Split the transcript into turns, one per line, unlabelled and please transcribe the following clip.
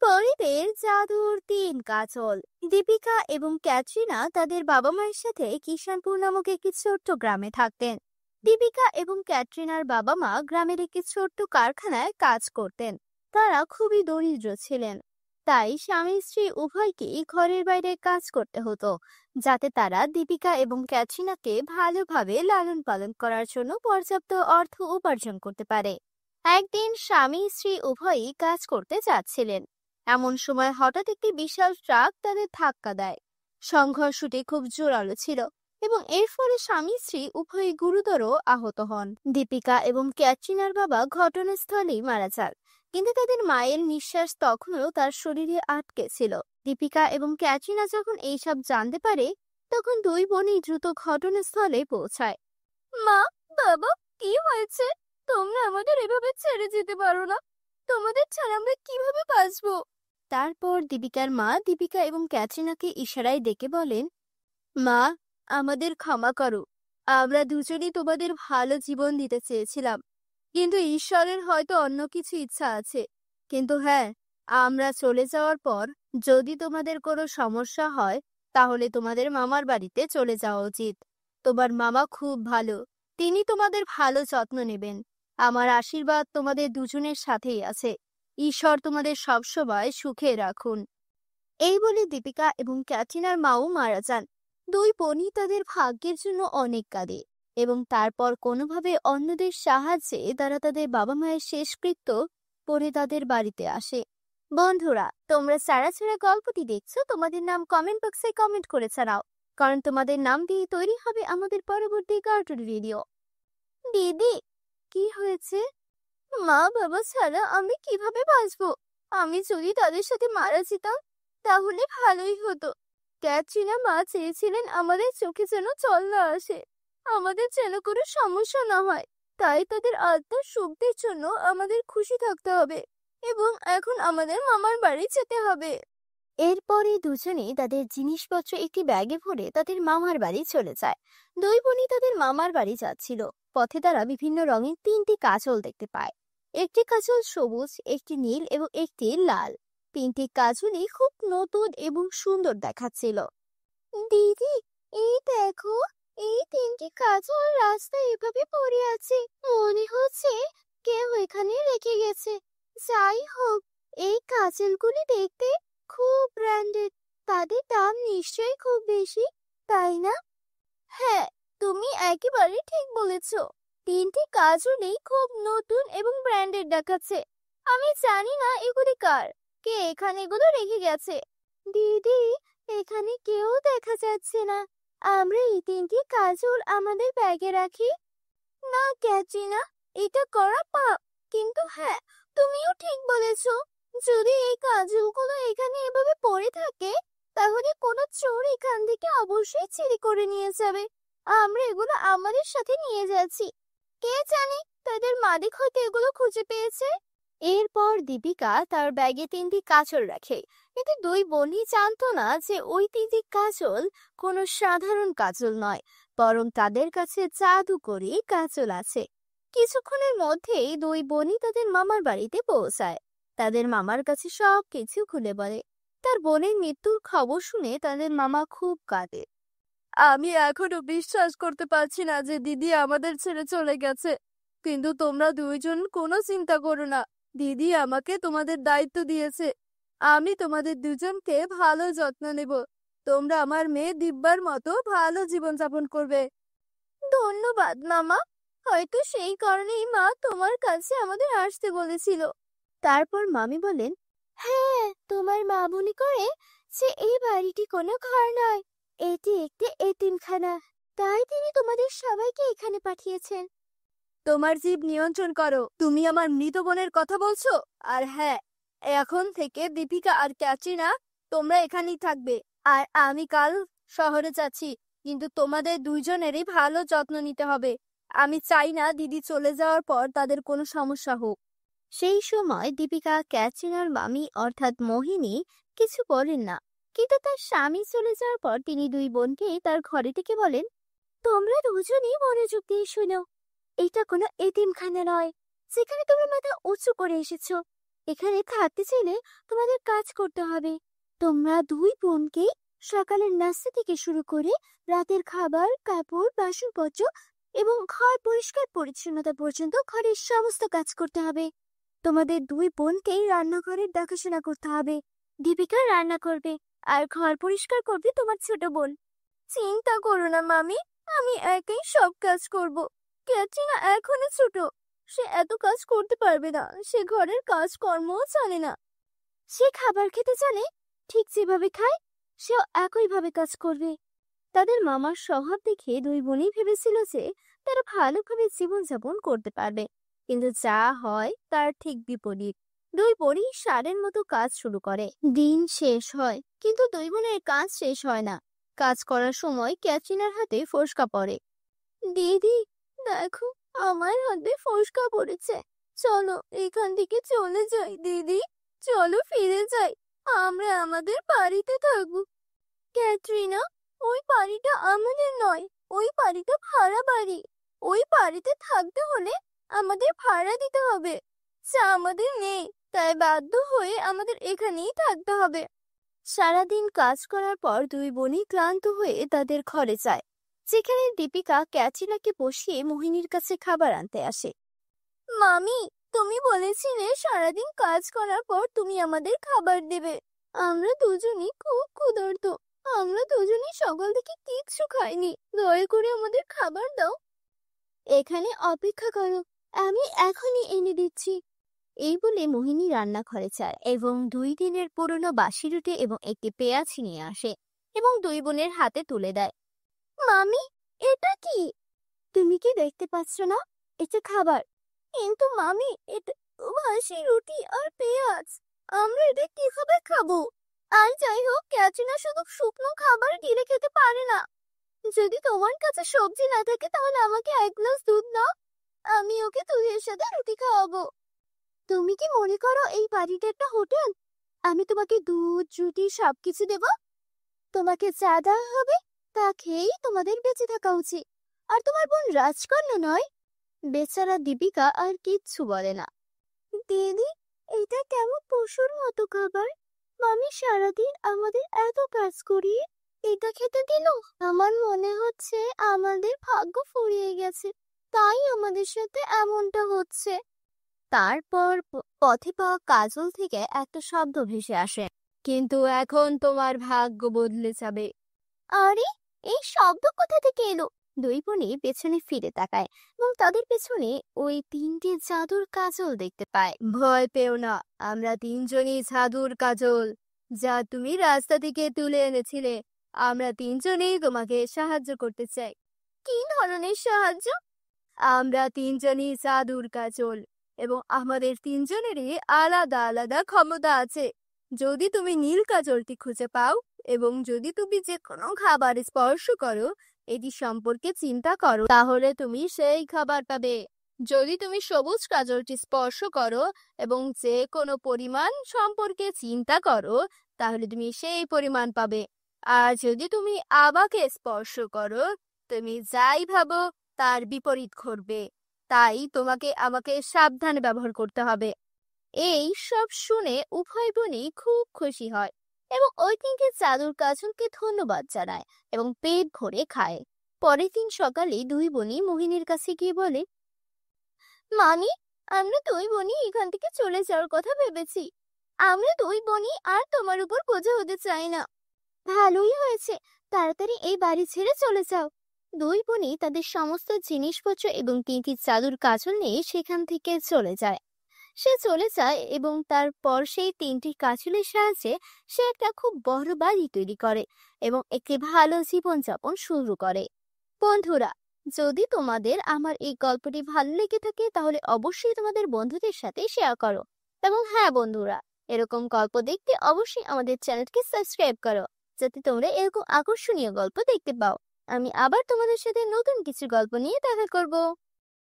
পরিদের জাদুর তিন কাজল। দীপিকা এবং ক্যাটরিনা তাদের বাবা মায়ের সাথে কিষানপুর নামক একটি ছোট্ট গ্রামে থাকতেন। দীপিকা এবং ক্যাটরিনার বাবা মা গ্রামের একটি ছোট্ট কারখানায় কাজ করতেন। তারা খুবই দরিদ্র ছিলেন, তাই স্বামী স্ত্রী উভয়কেই ঘরের বাইরে কাজ করতে হতো, যাতে তারা দীপিকা এবং ক্যাটরিনাকে ভালোভাবে লালন পালন করার জন্য পর্যাপ্ত অর্থ উপার্জন করতে পারে। একদিন স্বামী স্ত্রী উভয়ই কাজ করতে যাচ্ছিলেন। এমন সময় হঠাৎ একটি বিশাল ট্রাক তাদের ধাক্কা দেয়। সংঘর্ষটি খুব জোরালো ছিল এবং এর ফলে স্বামী স্ত্রী উভয়ই গুরুতর আহত হন। দীপিকা এবং ক্যাটরিনার বাবা ঘটনাস্থলেই মারা যান, কিন্তু তাদের মায়ের নিঃশ্বাস তখনও তার শরীরে আটকে ছিল। দীপিকা এবং ক্যাটরিনা যখন এইসব জানতে পারে, তখন দুই বোনই দ্রুত ঘটনাস্থলে পৌঁছায়। মা, বাবা, কি হয়েছে? তোমরা আমাদের এভাবে ছেড়ে যেতে পারো না। তোমাদের ছাড়া আমরা কিভাবে বাঁচবো? তারপর দীপিকার মা দীপিকা এবং ক্যাটরিনাকে ইশারায় ডেকে বলেন, মা, আমাদের ক্ষমা করো। আমরা দুজনেই তোমাদের ভালো জীবন দিতে চেয়েছিলাম, কিন্তু ঈশ্বরের হয়তো অন্য কিছু ইচ্ছা আছে। কিন্তু হ্যাঁ, আমরা চলে যাওয়ার পর যদি তোমাদের কোনো সমস্যা হয়, তাহলে তোমাদের মামার বাড়িতে চলে যাওয়া উচিত। তোমার মামা খুব ভালো, তিনি তোমাদের ভালো যত্ন নেবেন। আমার আশীর্বাদ তোমাদের দুজনের সাথেই আছে। ঈশ্বর তোমাদের সবসময় সুখে রাখুন। এই বলে দীপিকা এবং ক্যাটরিনার মাও মারা যান। দুই বোনই তাদের ভাগ্যের জন্য অনেক কাঁদে এবং তারপর কোনোভাবে অন্যদের সাহায্যে তারা তাদের বাবা মায়ের শেষকৃত্য পরে তাদের বাড়িতে আসে। বন্ধুরা, তোমরা ছাড়া ছাড়া গল্পটি দেখছো, তোমাদের নাম কমেন্ট বক্সে কমেন্ট করে জানাও, কারণ তোমাদের নাম দিয়ে তৈরি হবে আমাদের পরবর্তী কার্টুন ভিডিও। দিদি, কি হয়েছে? মা বাবা ছাড়া আমি কিভাবে বাঁচবো? আমি যদি তাদের সাথে মারা যেতাম তাহলে ভালোই হতো। ক্যাটরিনা মা চেয়েছিলেন আমাদের চোখে যেন জল না আসে, আমাদের যেন কোনো সমস্যা না হয়। তাই তাদের আত্মার সুখদের জন্য আমাদের খুশি থাকতে হবে এবং এখন আমাদের মামার বাড়ি যেতে হবে। এরপরে দুজনে তাদের জিনিসপত্র একটি ব্যাগে ভরে তাদের মামার বাড়ি চলে যায়। দুই বোনই তাদের মামার বাড়ি যাচ্ছিল। পথে তারা বিভিন্ন রঙের তিনটি কাজল দেখতে পায়। একটি কাজল সবুজ, একটি নীল এবং একটি লাল। তিনটি কাজলই খুব নতুন এবং সুন্দর দেখাচ্ছিল। দিদি, এই দেখো, এই তিনটি কাজল রাস্তায় এভাবে পড়ে আছে। মনে হচ্ছে কেউ এখানে রেখে গেছে। যাই হোক, এই কাজলগুলি দেখতে খুব ব্র্যান্ডেড। তাদের দাম নিশ্চয়ই খুব বেশি, তাই না? হ্যাঁ, তুমি একেবারে ঠিক বলেছো। তিনটি কাজলই খুব নতুন এবং ব্র্যান্ডেড দেখাচ্ছে। আমি জানি না এগুলি কার, কে এখানে এগুলো রেখে গেছে। দিদি, এখানে কেউ দেখা যাচ্ছে না। আমরা এই তিনটি কাজল আমাদের ব্যাগে রাখি। না ক্যাটরিনা, এটা করা পাপ। কিন্তু হ্যাঁ, তুমিও ঠিক বলেছো। যদি এই কাজলগুলো এখানে এভাবে পড়ে থাকে, তাহলে কোনো চোর এখান থেকে অবশ্যই চুরি করে নিয়ে যাবে। আমরা এগুলো আমাদের সাথে নিয়ে যাচ্ছি। কে জানে, তাদের মালিক হয়তো এগুলো খুঁজে পেয়েছে। এরপর দীপিকা তার ব্যাগে তিনটি কাজল রাখে, কিন্তু দুই বোনই জানতো না যে ওই তিনটি কাজল কোনো সাধারণ কাজল নয়, বরং তাদের কাছে জাদুকরি কাজল আছে। কিছুক্ষণের মধ্যেই দুই বোনই তাদের মামার বাড়িতে পৌঁছায়। তাদের মামার কাছে সবকিছু খুলে বলে। তার বোনের মৃত্যুর খবর শুনে তাদের মামা খুব কাঁদে। আমি এখনো বিশ্বাস করতে পারছি না যে দিদি আমাদের ছেড়ে চলে গেছে। কিন্তু তোমরা দুইজন কোনো চিন্তা করো না, দিদি আমাকে তোমাদের দায়িত্ব দিয়েছে। আমি তোমাদের দুজনকে ভালো যত্ন নেব। তোমরা আমার মেয়ে দিব্যার মতো ভালো জীবন যাপন করবে। ধন্যবাদ মামা। হয়তো সেই কারণেই মা তোমার কাছে আমাদের আসতে বলেছিল। তারপর মামি বলেন, হ্যাঁ, তোমার মা মনে করে যে এই বাড়িটি কোনো ঘর নয়, এটি একটি এতিমখানা, তাই তিনি তোমাদের সবাইকে এখানে পাঠিয়েছেন। তোমার জিভ নিয়ন্ত্রণ করো। তুমি আমার মৃত বোনের কথা বলছো? আর হ্যাঁ, এখন থেকে দীপিকা আর ক্যাটরিনা তোমরা এখানেই থাকবে। আর আমি কাল শহরে যাচ্ছি, কিন্তু তোমাদের দুইজনেরই ভালো যত্ন নিতে হবে। আমি চাই না দিদি চলে যাওয়ার পর তাদের কোনো সমস্যা হোক। সেই সময় দীপিকা ক্যাটরিনার মামি অর্থাৎ মোহিনী কিছু বলেন না, কিন্তু তার স্বামী চলে যাওয়ার পর তিনি দুই বোনকে তার ঘরে থেকে বলেন, তোমরা দুজনই মনোযোগ দিয়ে শোনো। এটা কোনো এতিমখানা নয় যেখানে তোমরা মাথা উঁচু করে এসেছো। এখানে থাকতে চাইলে তোমাদের কাজ করতে হবে। তোমরা দুই বোনকেই সকালের নাস্তা থেকে শুরু করে রাতের খাবার, কাপড়, বাসনপত্র এবং ঘর পরিষ্কার পরিচ্ছন্নতা পর্যন্ত ঘরের সমস্ত কাজ করতে হবে। তোমাদের দুই বোনকেই রান্নাঘরের দেখাশোনা করতে হবে। দীপিকা রান্না করবে আর ঘর পরিষ্কার করবে তোমার ছোট বোন। চিন্তা করো না মামি, আমি একাই সব কাজ করব। ক্যাটরিনা এখনো ছোট, সে এত কাজ করতে পারবে না। সে ঘরের কাজকর্মও জানে না। সে খাবার খেতে জানে, ঠিক যেভাবে খায় সেও একইভাবে কাজ করবে। তাদের মামার স্বভাব দেখে দুই বোনই ভেবেছিল যে তারা ভালোভাবে জীবনযাপন করতে পারবে, কিন্তু যা হয় তার ঠিক বিপরীত। দুই বোনই ষাঁড়ের মতো কাজ শুরু করে। দিন শেষ হয় কিন্তু দুই বোনের কাজ শেষ হয় না। কাজ করার সময় ক্যাটরিনার হাতে ফোসকা পড়ে। দিদি, দেখো আমার হাতে ফোসকা পড়েছে। চলো এখান থেকে চলে যাই দিদি, চলো ফিরে যাই, আমরা আমাদের বাড়িতে থাকবো। ক্যাটরিনা, ওই বাড়িটা আমাদের নয়, ওই বাড়িটা ভাড়া বাড়ি। ওই বাড়িতে থাকতে হলে আমাদের ভাড়া দিতে হবে, যা আমাদের নেই, তাই বাধ্য হয়ে আমাদের এখানেই থাকতে হবে। সারাদিন কাজ করার পর দুই বোনই ক্লান্ত হয়ে তাদের ঘরে যায়, যেখানে দীপিকা ক্যাটরিনাকে বসিয়ে মোহিনীর কাছে খাবার আনতে আসে। মামি, তুমি বলেছিলে সারাদিন কাজ করার পর তুমি আমাদের খাবার দেবে। আমরা দুজনই খুব ক্ষুধার্ত, আমরা দুজনই সকাল থেকে কিচ্ছু খাইনি, দয়া করে আমাদের খাবার দাও। এখানে অপেক্ষা করো, আমি এখনই এনে দিচ্ছি। এই বলে মোহিনী রান্নাঘরে যায় এবং 2 দিনের পুরনো বাসি রুটি এবং একটি পেঁয়াজ নিয়ে আসে এবং দুই বোনের হাতে তুলে দেয়। মামি, এটা কি? তুমি কি দেখতে পাচ্ছ না? এটা খাবার। কিন্তু মামি, এটা বাসি রুটি আর পেঁয়াজ, আমরা এটা কিভাবে খাবো? আর যাই হোক, ক্যাটরিনা শুধু শুকনো খাবার গিলে খেতে পারে না। যদি তোমার কাছে সবজি না থাকে তাহলে আমাকে 1 গ্লাস দুধ দাও, আমি ওকে দুধের সাথে রুটি খাওয়াবো। তুমি কি মনে করো এই বাড়িটা একটা হোটেল? আমি তোমাকে দুধ, রুটি সবকিছু দেব। তোমাকে যা দেওয়া হবে তা খেয়েই তোমাদের বেঁচে থাকা উচিত। আর তোমার বোন রাজকন্যা নয়। বেচারা দীপিকা আর কিচ্ছু বলে না। দিদি, এটা কেমন পশুর মতো খাবার? মামি সারাদিন আমাদের এত কাজ করিয়ে এটা খেতে দিল। আমার মনে হচ্ছে আমাদের ভাগ্য ফুরিয়ে গেছে, তাই আমাদের সাথে এমনটা হচ্ছে। তারপর পথে পাওয়া কাজল থেকে একটা শব্দ ভেসে আসে, কিন্তু এখন তোমার ভাগ্য বদলে যাবে। আরে, এই শব্দ কোথা থেকে এলো? দুই বোনই পেছনে ফিরে তাকায় এবং তাদের পেছনে ওই 3টে জাদুর কাজল দেখতে পায়। ভয় পেও না, আমরা 3জনই জাদুর কাজল, যা তুমি রাস্তা থেকে তুলে এনেছিলে। আমরা 3জনেই তোমাকে সাহায্য করতে চাই। কি ধরনের সাহায্য? আমরা 3জনই জাদুর কাজল এবং আমাদের 3জনেরই আলাদা আলাদা ক্ষমতা আছে। যদি তুমি নীল কাজলটি খুঁজে পাও এবং যদি তুমি যে কোনো খাবার স্পর্শ করো, এটি সম্পর্কে চিন্তা করো, তাহলে তুমি সেই খাবার পাবে। যদি তুমি সবুজ কাজলটি স্পর্শ করো এবং যে কোনো পরিমাণ সম্পর্কে চিন্তা করো, তাহলে তুমি সেই পরিমাণ পাবে। আর যদি তুমি আবাকে স্পর্শ করো, তুমি যাই ভাবো তার বিপরীত ঘটবে। তাই তোমাকে আমাকে সাবধানে ব্যবহার করতে হবে। এই সব শুনে উভয় বোনই খুব খুশি হয় এবং ওই দিনকে জাদুর কাজলকে ধন্যবাদ জানায় এবং পেট ভরে খায়। পরের দিন সকালে দুই বোনই মোহিনীর কাছে গিয়ে বলে, মামি, আমরা দুই বোনই এখান থেকে চলে যাওয়ার কথা ভেবেছি। আমরা দুই বোনই আর তোমার উপর বোঝা হতে চাই না। ভালোই হয়েছে, তাড়াতাড়ি এই বাড়ি ছেড়ে চলে যাও। দুই বোনই তাদের সমস্ত জিনিসপত্র এবং 3টি জাদুর কাজল নিয়ে সেখান থেকে চলে যায়। সে চলে যায় এবং তারপর সেই 3টি কাজলের সাহায্যে সে একটা খুব বড় বাড়ি তৈরি করে এবং একটি ভালো জীবনযাপন শুরু করে। বন্ধুরা, যদি তোমাদের আমার এই গল্পটি ভালো লেগে থাকে তাহলে অবশ্যই তোমাদের বন্ধুদের সাথে শেয়ার করো। এবং হ্যাঁ বন্ধুরা, এরকম গল্প দেখতে অবশ্যই আমাদের চ্যানেলকে সাবস্ক্রাইব করো, যাতে তোমরা এরকম আকর্ষণীয় গল্প দেখতে পাও। আমি আবার তোমাদের সাথে নতুন কিছু গল্প নিয়ে দেখা করব।